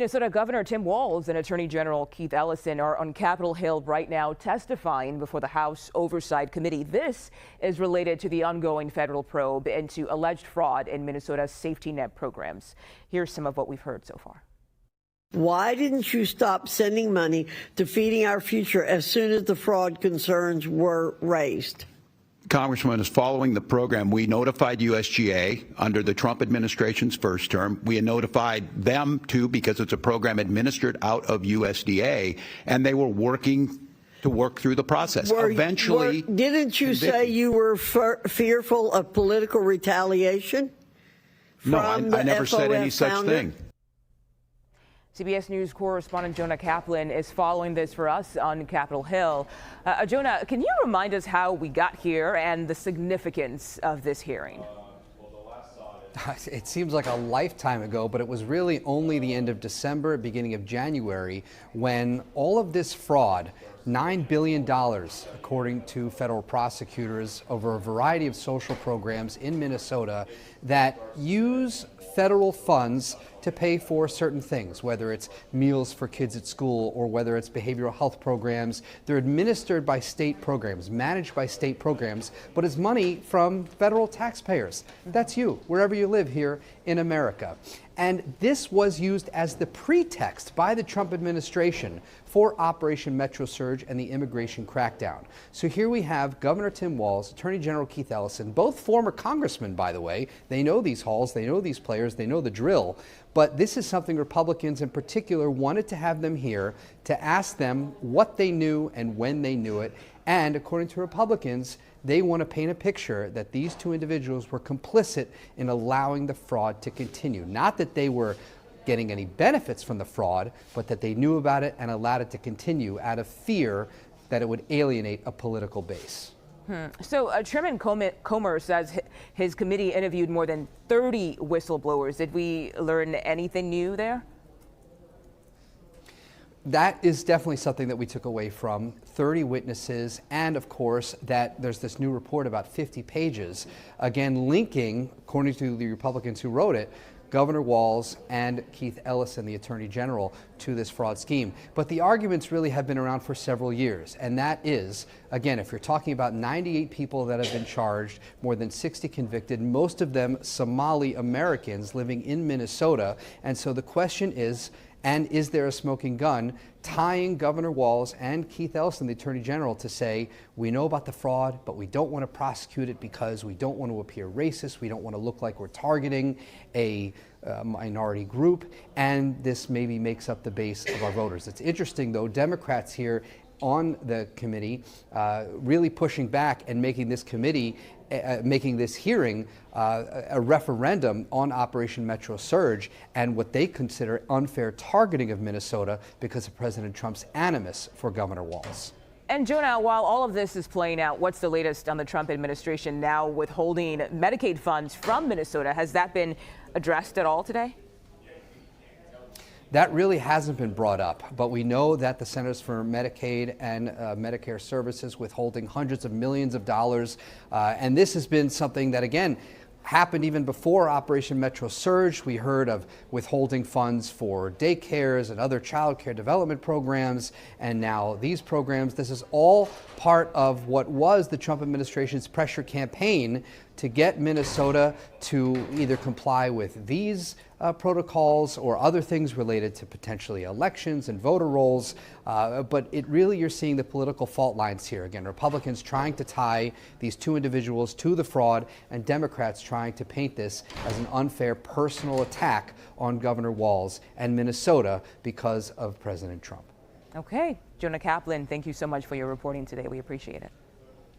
Minnesota Governor Tim Walz and Attorney General Keith Ellison are on Capitol Hill right now testifying before the House Oversight Committee. This is related to the ongoing federal probe into alleged fraud in Minnesota's safety net programs. Here's some of what we've heard so far. Why didn't you stop sending money to Feeding Our Future as soon as the fraud concerns were raised? Congressman, is following the program, we notified USGA under the Trump administration's first term. We notified them, too, because it's a program administered out of USDA, and they were working to work through the process. Didn't you say you were fearful of political retaliation? No, I never said any such thing. CBS News correspondent Jonah Kaplan is following this for us on Capitol Hill. Jonah, can you remind us how we got here and the significance of this hearing? It seems like a lifetime ago, but it was really only the end of December, beginning of January, when all of this fraud, $9 billion, according to federal prosecutors, over a variety of social programs in Minnesota that use federal funds to pay for certain things, whether it's meals for kids at school or whether it's behavioral health programs. They're administered by state programs, managed by state programs, but it's money from federal taxpayers. That's you, wherever you live here in America. And this was used as the pretext by the Trump administration for Operation Metro Surge and the immigration crackdown. So here we have Governor Tim Walz, Attorney General Keith Ellison, both former congressmen, by the way. They know these halls, they know these players, they know the drill. But this is something Republicans in particular wanted to have them here to ask them what they knew and when they knew it. And according to Republicans, they want to paint a picture that these two individuals were complicit in allowing the fraud to continue. Not that they were getting any benefits from the fraud, but that they knew about it and allowed it to continue out of fear that it would alienate a political base. So Chairman Comer says his committee interviewed more than 30 whistleblowers. Did we learn anything new there? That is definitely something that we took away from 30 witnesses, and of course that there's this new report about 50 pages, again linking, according to the Republicans who wrote it, Governor Walz and Keith Ellison, the Attorney General, to this fraud scheme. But the arguments really have been around for several years, and that is, again, if you're talking about 98 people that have been charged, more than 60 convicted, most of them Somali Americans living in Minnesota, and so the question is, and is there a smoking gun tying Governor Walz and Keith Ellison, the Attorney General, to say, we know about the fraud, but we don't want to prosecute it because we don't want to appear racist, we don't want to look like we're targeting a minority group, and this maybe makes up the base of our voters. It's interesting, though, Democrats here on the committee really pushing back and making this committee making this hearing a referendum on Operation Metro Surge and what they consider unfair targeting of Minnesota because of President Trump's animus for Governor Walz. And Jonah, while all of this is playing out, what's the latest on the Trump administration now withholding Medicaid funds from Minnesota? Has that been addressed at all today? That really hasn't been brought up, but we know that the Centers for Medicaid and Medicare Services withholding hundreds of millions of dollars, and this has been something that, again, happened even before Operation Metro Surge. We heard of withholding funds for daycares and other child care development programs, and now these programs. This is all part of what was the Trump administration's pressure campaign to get Minnesota to either comply with these protocols or other things related to potentially elections and voter rolls. But it really, you're seeing the political fault lines here. Again, Republicans trying to tie these two individuals to the fraud, and Democrats trying to paint this as an unfair personal attack on Governor Walz and Minnesota because of President Trump. Okay. Jonah Kaplan, thank you so much for your reporting today. We appreciate it.